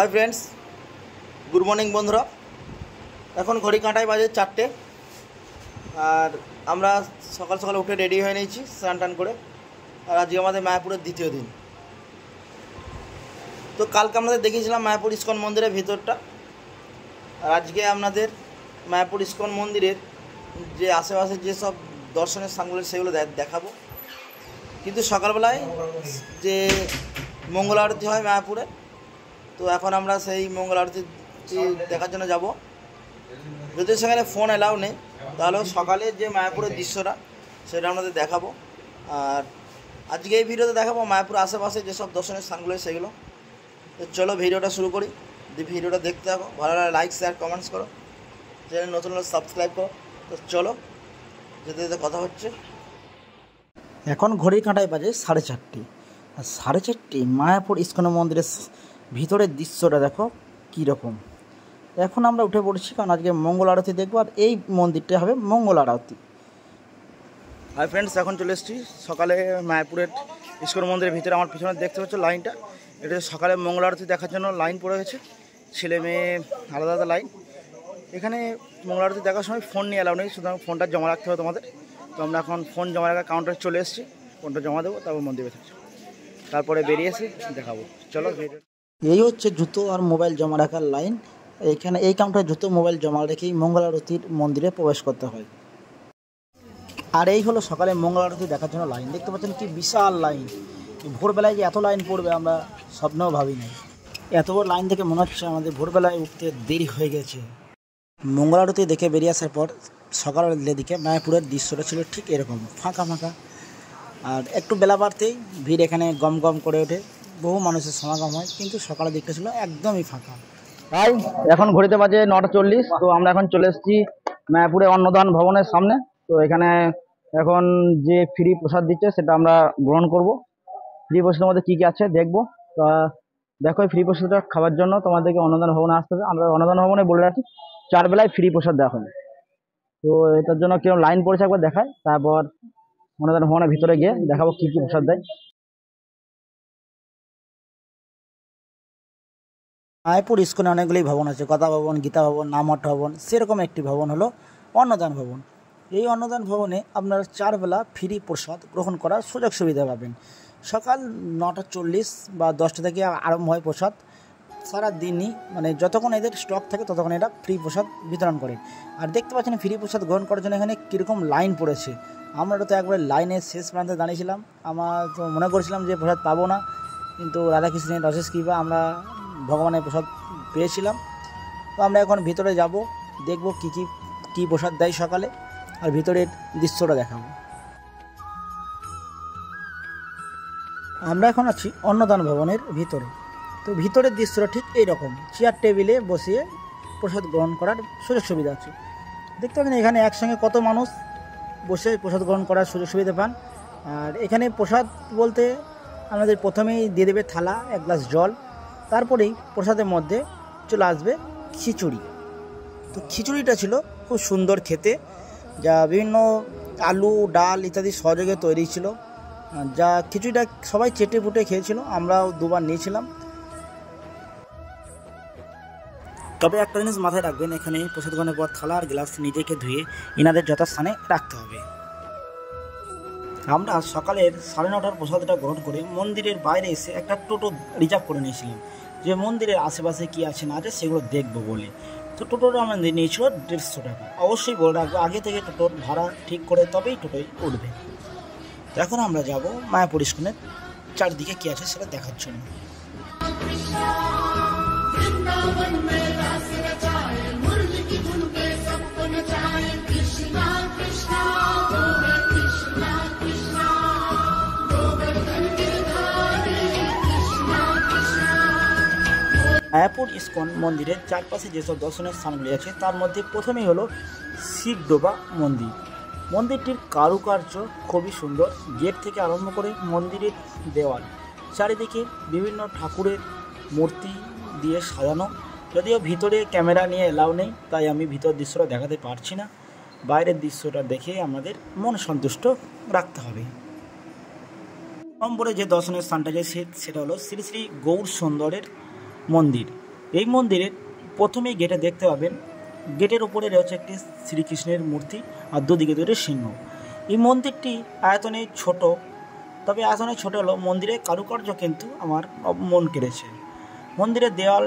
Hi friends good morning बंधुरा এখন ঘড়ি কাঁটায় বাজে 4টে আর আমরা সকাল সকাল উঠে রেডি হয়ে নিয়েছি স্নান টান করে। আর আজকে আমাদের মায়াপুরের দ্বিতীয় দিন। তো কালকে আমাদের দেখিয়েছিলাম মায়াপুর ইস্কন মন্দিরের ভিতরটা, আর আজকে আপনাদের মায়াপুর ইস্কন মন্দিরের যে আশেপাশে যেসব দর্শনের স্থানগুলো সেগুলো দেখাবো। কিন্তু সকালবেলায় যে মঙ্গল আরতি হয় মায়াপুরে, তো এখন আমরা সেই মঙ্গল আরতি দেখার জন্য যাব। যদি সেখানে ফোন অ্যালাউ নেই তাহলেও সকালে যে মায়াপুরের দৃশ্যটা সেটা আপনাদের দেখাবো। আর আজকে এই ভিডিওতে দেখাবো মায়াপুর আশেপাশে যেসব দর্শনীয় স্থানগুলো সেগুলো। তো চলো ভিডিওটা শুরু করি। যদি ভিডিওটা দেখতে থাকো, ভালো লাগে লাইক শেয়ার কমেন্টস করো, চ্যানেল নতুন হলে সাবস্ক্রাইব করো। তো চলো যেতে যেতে কথা হচ্ছে। এখন ঘড়ির কাঁটায় বাজে 4:30, আর 4:30 মায়াপুর ইস্কন মন্দিরের ভিতরের দৃশ্যটা দেখো কীরকম। এখন আমরা উঠে পড়েছি, কারণ আজকে মঙ্গল আরতি দেখবো, আর এই মন্দিরটা হবে মঙ্গল আরতি। হাই ফ্রেন্ডস, এখন চলে এসেছি সকালে মায়াপুরের ইস্কন মন্দিরের ভিতরে। আমার পিছনে দেখতে পাচ্ছ লাইনটা, এটা সকালে মঙ্গল আরতি দেখার জন্য লাইন পড়ে গেছে, ছেলে মেয়ে আলাদা আলাদা লাইন। এখানে মঙ্গল আরতি দেখার সময় ফোন নিয়ে এলাও নেই, সুতরাং ফোনটা জমা রাখতে হবে তোমাদের। তো আমরা এখন ফোন জমা রাখার কাউন্টারে চলে এসেছি, ফোনটা জমা দেবো, তারপর মন্দিরে থাকছি, তারপরে বেরিয়ে এসে দেখাবো। চলো। এই হচ্ছে জুতো আর মোবাইল জমা রাখার লাইন। এখানে এই কাউন্টারে জুতো মোবাইল জমা রেখেই মঙ্গল আরতির মন্দিরে প্রবেশ করতে হয়। আর এই হলো সকালে মঙ্গল আরতি দেখার জন্য লাইন। দেখতে পাচ্ছেন কি বিশাল লাইন। ভোরবেলায় যে এত লাইন পড়বে আমরা স্বপ্নেও ভাবি নাই। এত বড় লাইন থেকে মনে হচ্ছে আমাদের ভোরবেলায় উঠতে দেরি হয়ে গেছে। মঙ্গল আরতি দেখে বেরিয়ে আসার পর সকালের দিকে মায়াপুরের দৃশ্যটা ছিল ঠিক এরকম, ফাঁকা ফাঁকা। আর একটু বেলা বাড়তেই ভিড় এখানে গম গম করে ওঠে, বহু মানুষের সমাগম হয়, কিন্তু সকালের দিকটা ছিল একদমই ফাঁকা। তাই এখন ঘড়িতে বাজে 9:40। তো আমরা এখন চলে এসেছি মায়াপুরে অন্নদান ভবনের সামনে। তো এখানে এখন যে ফ্রি প্রসাদ দিচ্ছে সেটা আমরা গ্রহণ করব। ফ্রি প্রসাদের মধ্যে কী কী আছে দেখবো। তা দেখো, ফ্রি প্রসাদটা খাওয়ার জন্য তোমাদেরকে অন্নদান ভবনে আসতে হবে। আমরা অন্নদান ভবনে বলে রাখি 4 বেলায় ফ্রি প্রসাদ দেওয়া হয়। তো এটার জন্য কেউ লাইন পড়েছে একবার দেখায়, তারপর অন্নদান ভবনের ভিতরে গিয়ে দেখাবো কী কী প্রসাদ দেয়। মায়াপুর ইস্কনে অনেকগুলি ভবন আছে, কথা ভবন, গীতা ভবন, নামঠ ভবন। সেরকম একটি ভবন হলো অন্নদান ভবন। এই অন্নদান ভবনে আপনারা 4 বেলা ফ্রি প্রসাদ গ্রহণ করার সুযোগ সুবিধা পাবেন। সকাল 9:40 বা 10টা থেকে আরম্ভ হয় প্রসাদ। সারা দিনই মানে যতক্ষণ এদের স্টক থাকে ততক্ষণ এটা ফ্রি প্রসাদ বিতরণ করে। আর দেখতে পাচ্ছেন ফ্রি প্রসাদ গ্রহণ করার জন্য এখানে কীরকম লাইন পড়েছে। আমরা তো একবারে লাইনের শেষ প্রান্তে দাঁড়িয়েছিলাম। আমার তো মনে করেছিলাম যে প্রসাদ পাবো না, কিন্তু রাধাকৃষ্ণের অশেষ কৃপা আমরা ভগবানের প্রসাদ পেয়েছিলাম। তো আমরা এখন ভিতরে যাব, দেখব কী প্রসাদ দেয় সকালে, আর ভিতরের দৃশ্যটা দেখাবো। আমরা এখন আছি অন্নদান ভবনের ভিতরে। তো ভিতরের দৃশ্যটা ঠিক এইরকম, চেয়ার টেবিলে বসিয়ে প্রসাদ গ্রহণ করার সুযোগ সুবিধা আছে। দেখতে পাচ্ছেন এখানে একসঙ্গে কত মানুষ বসে প্রসাদ গ্রহণ করার সুযোগ সুবিধা পান। আর এখানে প্রসাদ বলতে আমাদের প্রথমেই দিয়ে দেবে থালা, 1 গ্লাস জল, তারপরেই প্রসাদের মধ্যে চলে আসবে খিচুড়ি। তো খিচুড়িটা ছিল খুব সুন্দর খেতে, যা বিভিন্ন আলু ডাল ইত্যাদি সহযোগে তৈরি ছিল। যা খিচুড়িটা সবাই চেটে ফুটে খেয়েছিল, আমরাও 2বার নিয়েছিলাম। তবে একটা জিনিস মাথায় রাখবেন, এখানে প্রসাদ গ্রহণের পর থালা আর গ্লাস নিজেকে ধুয়ে এনাদের যথাস্থানে রাখতে হবে। আমরা সকালের 9:30 প্রসাদটা গ্রহণ করে মন্দিরের বাইরে এসে একটা টোটো রিজার্ভ করে নিয়েছিলাম, যে মন্দিরের আশেপাশে কী আছে না আছে সেগুলো দেখবো বলে। তো টোটোটা আমাদের নিয়েছিল 150 টাকা। অবশ্যই বলে রাখবো আগে থেকে টোটোর ভাড়া ঠিক করে তবেই টোটোয় উঠবে। তো এখন আমরা যাব মায়াপুর ইস্কনের চারদিকে কী আছে সেটা দেখার জন্য। মায়াপুর ইস্কন মন্দিরের চারপাশে যেসব দর্শনের স্থানগুলি আছে তার মধ্যে প্রথমেই হলো শিবডোবা মন্দির। মন্দিরটির কারুকার্য খুবই সুন্দর। গেট থেকে আরম্ভ করে মন্দিরের দেওয়াল চারিদিকে বিভিন্ন ঠাকুরের মূর্তি দিয়ে সাজানো। যদিও ভিতরে ক্যামেরা নিয়ে এলাও নেই, তাই আমি ভিতর দৃশ্যটা দেখাতে পারছি না। বাইরের দৃশ্যটা দেখে আমাদের মন সন্তুষ্ট রাখতে হবে। নম্বরে যে দর্শনীয় স্থানটা আছে সেটা হলো শ্রী শ্রী গৌর সুন্দরের মন্দির। এই মন্দিরের প্রথমেই গেটে দেখতে পাবেন, গেটের উপরে রয়েছে একটি শ্রীকৃষ্ণের মূর্তি আর দুদিকে দুটি সিংহ। এই মন্দিরটি আয়তনে ছোট, তবে আয়তনে ছোট হলো মন্দিরের কারুকার্য কিন্তু আমার মন কেড়েছে। মন্দিরের দেওয়াল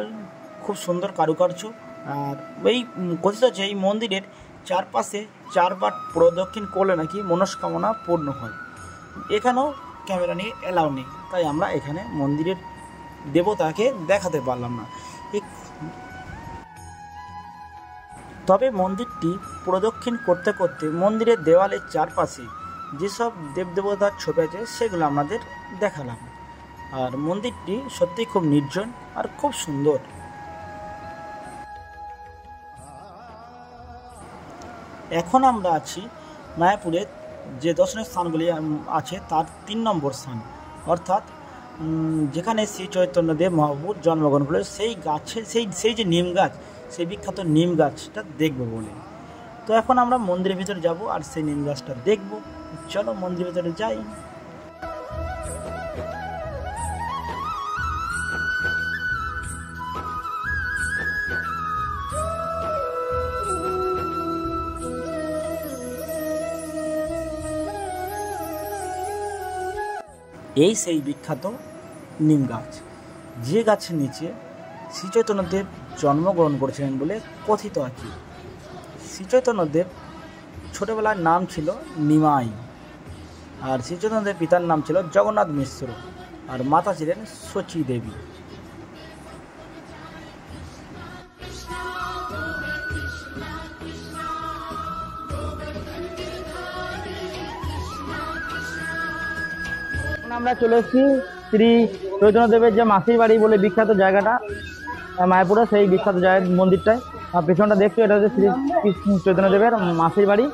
খুব সুন্দর কারুকার্য। আর এই কথিত যে এই মন্দিরের চারপাশে 4 বার প্রদক্ষিণ করলে নাকি মনস্কামনা পূর্ণ হয়। এখানেও ক্যামেরা নিয়ে এলাও নেই, তাই আমরা এখানে মন্দিরের দেবতাকে দেখাতে পারলাম না। তবে মন্দিরটি প্রদক্ষিণ করতে করতে মন্দিরের দেওয়ালের চারপাশে যেসব দেবদেবতার ছবি আছে সেগুলো আমাদের দেখালাম। আর মন্দিরটি সত্যি খুব নির্জন আর খুব সুন্দর। এখন আমরা আছি মায়াপুরের যে দর্শনীয় স্থানগুলি আছে তার 3 নম্বর স্থান, অর্থাৎ যেখানে শ্রী চৈতন্যদেব মহাপ্রভুর জন্মগ্রহণ করল সেই গাছে সেই যে নিম গাছ, সেই বিখ্যাত নিম গাছটা দেখব বলে। তো এখন আমরা মন্দিরের ভিতরে যাব আর সেই নিম গাছটা দেখব। চলো মন্দিরের ভিতরে যাই। এই সেই বিখ্যাত নিম গাছ, যে গাছের নিচে শ্রীচৈতন্যদেব জন্মগ্রহণ করেছিলেন বলে কথিত আছে। শ্রীচৈতন্যদেব ছোটবেলার নাম ছিল নিমাই, আর শ্রীচৈতন্যদেব পিতার নাম ছিল জগন্নাথ মিশ্র, আর মাতা ছিলেন শচী দেবী। আমরা চলে এসেছি শ্রী চৈতন্যদেবের যে মাসির বাড়ি বলে বিখ্যাত জায়গাটা মায়াপুরে, সেই বিখ্যাত জায়গার মন্দিরটায় পেছনটা দেখছো, এটা হচ্ছে শ্রী কৃষ্ণ চৈতন্যদেবের মাসির বাড়ি।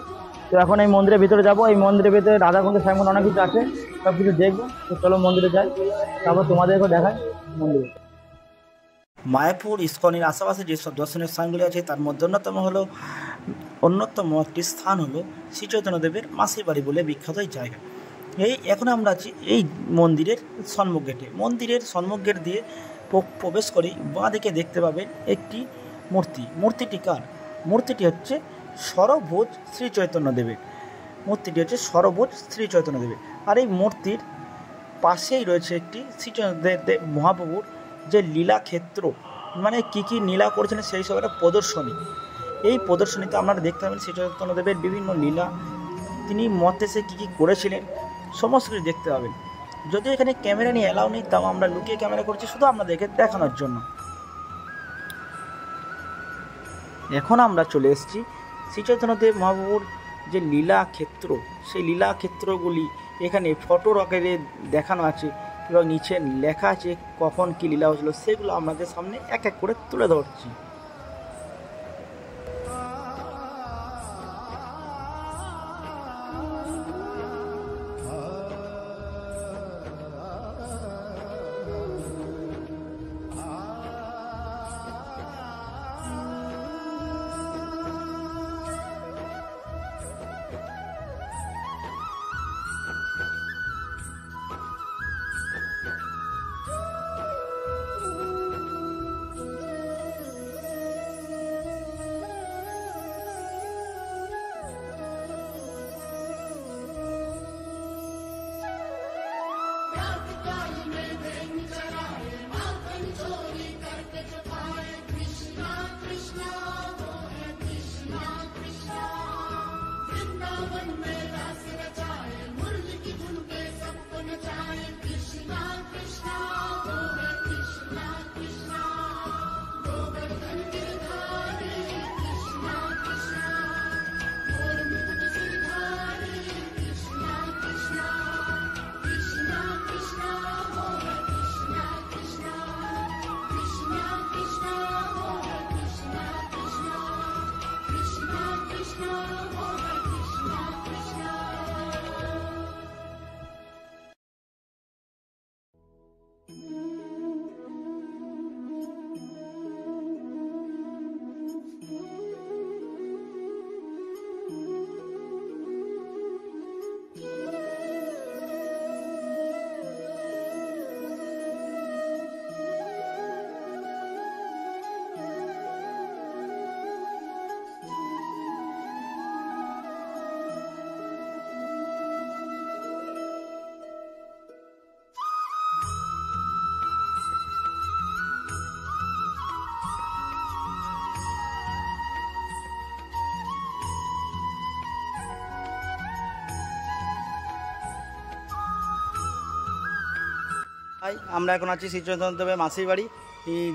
তো এখন এই মন্দিরের ভিতরে যাব। এই মন্দিরের ভিতরে রাধাকুণ্ড শ্যামকুণ্ড অনেক কিছু আছে, সব কিছু দেখবো। তো চলো মন্দিরে যাই, তারপর তোমাদেরকেও দেখাই মন্দিরে। মায়াপুর ইস্কনের আশেপাশে যেসব দর্শনীয় স্থানগুলি আছে তার মধ্যে অন্যতম একটি স্থান হলো শ্রী চৈতন্যদেবের মাসির বাড়ি বলে বিখ্যাত এই জায়গা। এখন আমরা আছি এই মন্দিরের সম্মুখ গেটে। মন্দিরের সম্মুখ গেট দিয়ে প্রবেশ করেই বাঁ দিকে দেখতে পাবেন একটি মূর্তি। মূর্তিটি কার? মূর্তিটি হচ্ছে ষড়ভুজ শ্রী চৈতন্যদেবের। মূর্তিটি হচ্ছে ষড়ভুজ শ্রী চৈতন্যদেবের। আর এই মূর্তির পাশেই রয়েছে একটি শ্রী চৈতন্যদেব মহাপ্রভুর যে লীলাক্ষেত্র, মানে কী কী লীলা করেছিলেন সেই সব একটা প্রদর্শনী। এই প্রদর্শনীতে আপনারা দেখতে পাবেন শ্রী চৈতন্যদেবের বিভিন্ন লীলা, তিনি মর্তে সে কী কী করেছিলেন সমস্ত কিছু দেখতে পাবেন। যদিও এখানে ক্যামেরা নিয়ে এলাও নেই, তাও আমরা লুকিয়ে ক্যামেরা করছি শুধু আপনাদেরকে দেখানোর জন্য। এখন আমরা চলে এসেছি শ্রী চৈতন্যদেব মহাপ্রভুর যে লীলাক্ষেত্র, সেই লীলাক্ষেত্রগুলি এখানে ফটোর আকারে দেখানো আছে এবং নিচে লেখা আছে কখন কী লীলা হয়েছিল, সেগুলো আপনাদের সামনে এক এক করে তুলে ধরছি। হাই, আমরা এখন আছি শ্রীচৈতন্যদেবের মাসির বাড়ি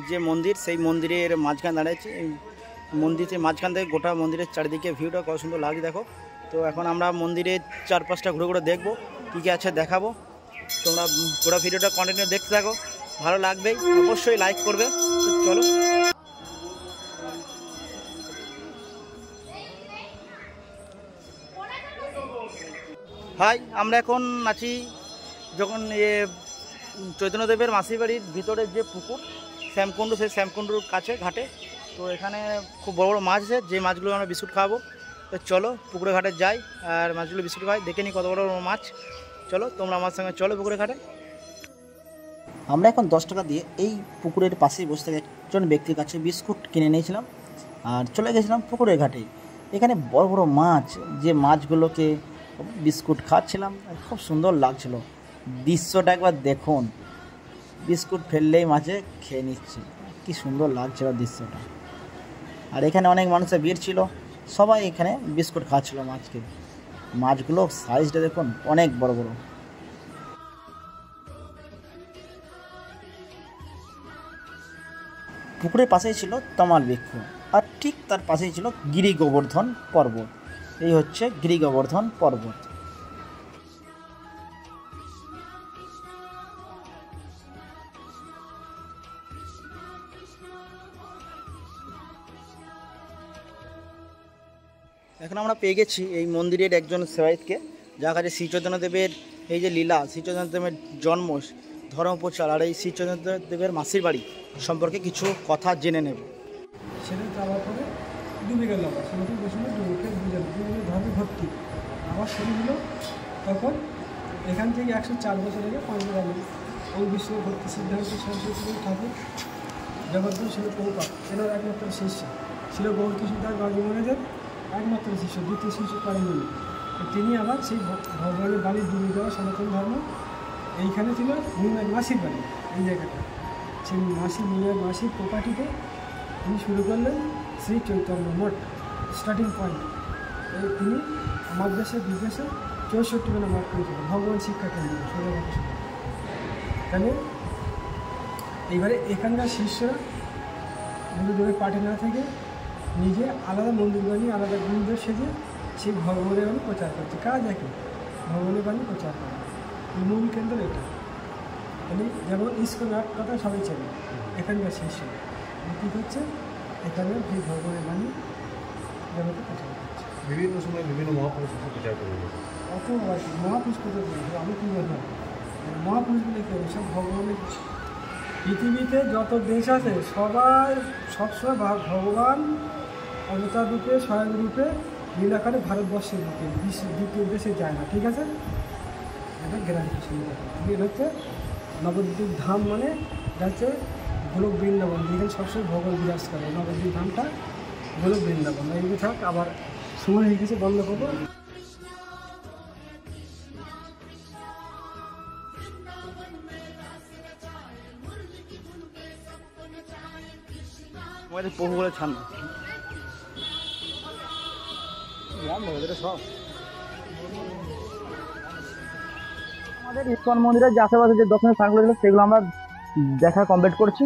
যে মন্দির, সেই মন্দিরের মাঝখানে দাঁড়িয়েছি। এই মন্দিরের মাঝখান থেকে গোটা মন্দিরের চারিদিকে ভিউটা কত সুন্দর লাগছে দেখো। তো এখন আমরা মন্দিরের চারপাশটা ঘুরে ঘুরে দেখবো, কী কী আছে দেখাবো। তোমরা পুরো ভিডিওটা কন্টিনিউ দেখতে থাকো, ভালো লাগবেই, অবশ্যই লাইক করবে। তো চলো। হাই, আমরা এখন আছি যখন চৈতন্যদেবের মাসির বাড়ির ভিতরে যে পুকুর শ্যামকুণ্ডু, সেই শ্যামকুণ্ডুর কাছে ঘাটে। তো এখানে খুব বড় বড় মাছ আছে, যে মাছগুলো আমরা বিস্কুট খাওয়াবো। তো চলো পুকুরে ঘাটে যাই আর মাছগুলো বিস্কুট খাই, দেখে নিই কত বড় বড় মাছ। চলো তোমরা আমার সঙ্গে চলো পুকুরে ঘাটে। আমরা এখন 10 টাকা দিয়ে এই পুকুরের পাশেই বসে থেকে একজন ব্যক্তির কাছে বিস্কুট কিনে নিয়েছিলাম আর চলে গেছিলাম পুকুরের ঘাটে। এখানে বড় বড় মাছ, যে মাছগুলোকে বিস্কুট খাচ্ছিলাম, খুব সুন্দর লাগছিল দৃশ্যটা। একবার দেখুন, বিস্কুট ফেললেই মাছে খেয়ে নিচ্ছে, কি সুন্দর লাগছিল দৃশ্যটা। আর এখানে অনেক মানুষের ভিড় ছিল, সবাই এখানে বিস্কুট খাচ্ছিল মাছকে। মাছগুলো সাইজটা দেখুন, অনেক বড় বড়। পুকুরের পাশেই ছিল তমাল বৃক্ষ, আর ঠিক তার পাশেই ছিল গিরি গোবর্ধন পর্বত। এই হচ্ছে গিরি গোবর্ধন পর্বত। এখন আমরা পেয়ে গেছি এই মন্দিরের একজন সেবায়তকে, যার কাছে শ্রীচৈতন্যদেবের এই যে লীলা, শ্রীচৈতন্যদেবের জন্ম, ধর্মপ্রচার আর এই শ্রীচৈতন্যদেবের মাসির বাড়ি সম্পর্কে কিছু কথা জেনে নেব। সেটা যাওয়ার পরে ডুবে গেল, আবার সমুদ্র বসে ডুবে দুজনে ধর্মে ভর্তি আবার শুরু হলো। তখন এখান থেকে 104 বছর আগে পাঞ্জাবে ওই বিশ্ব ভর্তি সিদ্ধান্ত সরস্বতী ঠাকুর জগদ্গুরু ছিল প্রভুপাদ, এনার একমাত্র শিষ্য ছিল গৌরকিশোরদাস বাবু মহারাজের একমাত্র শিষ্য, দ্বিতীয় শিষ্য করেননি। তিনি আবার সেই ভগবানের বাড়ি ডুবে যাওয়া সনাতন ধর্ম এইখানে ছিল নিমের মাসির বাড়ি, এই জায়গাটা। সেই মাসির প্রপার্টিতে তিনি শুরু করলেন শ্রী চৈতন্য মঠ, স্টার্টিং পয়েন্ট। তিনি আমার দেশে বিদেশে 64 মঠ করেছিলেন, ভগবান শিক্ষা কেন্দ্র সোজা। তাহলে এইবারে এখানকার শিষ্যরা গুরুদেবের পাঠে না থেকে নিজে আলাদা মন্দির বানিয়ে আলাদা গুরুদেব সেজে সেই ভগবানের বাণী প্রচার করছে। কাজ একই, ভগবানের বাণী প্রচার করে। মূল কেন্দ্র এটা। মানে যেমন ইস্কন কথা সবাই চাইবে, এখানকার শিষ্য কী করছে, এখানে সেই ভগবানের বাণী জগতে প্রচার করছে। বিভিন্ন সময় বিভিন্ন মহাপুরুষ প্রচার করে অত আর কি মহাপুরুষ কোথাও বলবো, আমি কী বললাম, মহাপুরুষগুলো কী হবে, সব ভগবানের। পৃথিবীতে যত দেশ আছে সবাই সবসময় ভগবান অবতার রূপে, স্বয়ং রূপে লীলা করে ভারতবর্ষের রূপে, দ্বিতীয় দেশে যায় না, ঠিক আছে? এটা গ্যারান্টি শুনতে এটা হচ্ছে নবদ্বীপ ধাম, মানে এটা হচ্ছে গোলক বৃন্দাবন, যেখানে সবসময় ভগবান বিরাজ করে। নবদ্বীপ ধামটা গোলক বৃন্দাবন। এইগুলো থাক, আবার সময় হয়ে গেছে, বন্ধ করবো। আমাদের প্রভুগুলো ছাড় না সব। আমাদের ইস্কন মন্দিরের যে আশেপাশে যে দর্শনীয় স্থানগুলো ছিল সেগুলো আমরা দেখা কমপ্লিট করছি।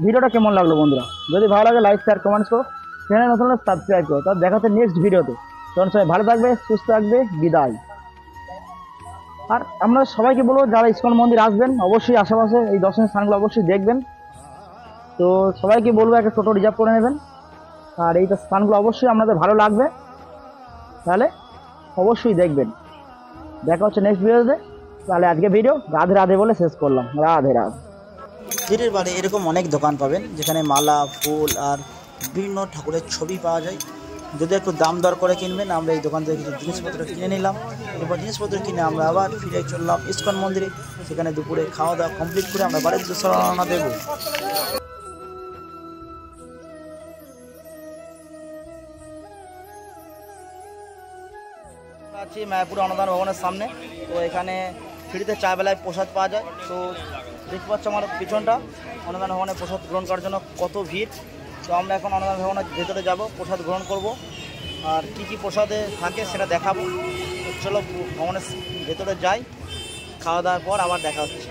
ভিডিওটা কেমন লাগলো বন্ধুরা? যদি ভালো লাগে লাইক, শেয়ার, কমেন্টস করো, চ্যানেল নতুন হলে সাবস্ক্রাইব করো। তার দেখা হচ্ছে নেক্সট ভিডিওতে। তখন সবাই ভালো থাকবে, সুস্থ থাকবে, বিদায়। আর আমরা সবাইকে বলবো যারা ইস্কন মন্দির আসবেন অবশ্যই আশেপাশে এই দর্শনীয় স্থানগুলো অবশ্যই দেখবেন। তো সবাইকে বলবো একটা টোটো রিজার্ভ করে নেবেন, আর এই স্থানগুলো অবশ্যই আপনাদের ভালো লাগবে, তাহলে অবশ্যই দেখবেন। দেখা হচ্ছে নেক্সট ভিডিওতে। তাহলে আজকে ভিডিও রাধে রাধে বলে শেষ করলাম। রাধে রাধে। পীরের বাড়ি এরকম অনেক দোকান পাবেন, যেখানে মালা, ফুল আর বিভিন্ন ঠাকুরের ছবি পাওয়া যায়। যদি একটু দাম দর করে কিনবেন, আমরা এই দোকান থেকে কিছু জিনিসপত্র কিনে নিলাম। এরপর জিনিসপত্র কিনে আমরা আবার ফিরে চললাম ইস্কন মন্দিরে। সেখানে দুপুরে খাওয়া দাওয়া কমপ্লিট করে আমরা বাড়ির উদ্দেশ্যে রওনা দেব। আছি মায়াপুর অনুদান ভবনের সামনে। তো এখানে ফ্রিতে চা বেলায় প্রসাদ পাওয়া যায়। তো দেখতে পাচ্ছ আমার পিছনটা, অনুদান ভবনে প্রসাদ গ্রহণ করার জন্য কত ভিড়। তো আমরা এখন অনুদান ভবনের ভেতরে যাব, প্রসাদ গ্রহণ করব, আর কি কি প্রসাদে থাকে সেটা দেখাবো। চলো ভবনের ভেতরে যাই, খাওয়া দাওয়ার পর আবার দেখা হচ্ছে।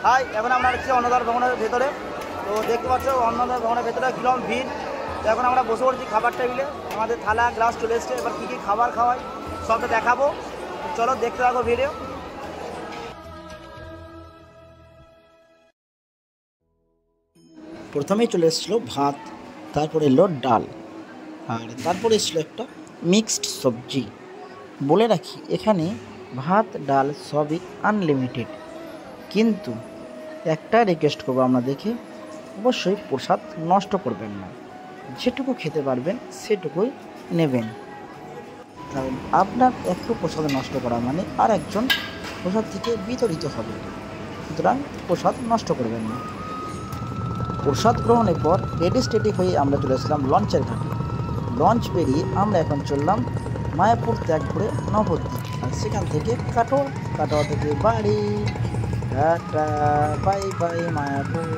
হাই, এখন আমরা হচ্ছে অন্নদার ভবনের ভেতরে। তো দেখতে পাচ্ছ অন্নদার ভবনের ভেতরে কীরকম ভিড়। তো এখন আমরা বসে পড়ছি খাবার টেবিলে, আমাদের থালা গ্লাস চলে এসছে। এবার কী কী খাবার খাওয়াই সবটা দেখাবো, তো চলো দেখতে থাকো ভিডিও। প্রথমেই চলে এসেছিলো ভাত, তারপরে এলো ডাল, আর তারপরে এসেছিলো একটা মিক্সড সবজি। বলে রাখি এখানে ভাত ডাল সবই আনলিমিটেড, কিন্তু একটা রিকোয়েস্ট করবো আপনাদেরকে, অবশ্যই প্রসাদ নষ্ট করবেন না, যেটুকু খেতে পারবেন সেটুকুই নেবেন। কারণ আপনার একটু প্রসাদ নষ্ট করা মানে আর একজন প্রসাদ থেকে বিতরিত হবে, সুতরাং প্রসাদ নষ্ট করবেন না। প্রসাদ গ্রহণের পর রেডি স্টেডি হয়ে আমরা চলে আসলাম লঞ্চের ঘাটে। লঞ্চ পেরিয়ে আমরা এখন চললাম মায়াপুর ত্যাগ করে নবদ্বীপ, আর সেখান থেকে কাটোয়া, কাটোয়া থেকে বাড়ি। Tata, bye bye Mayapur.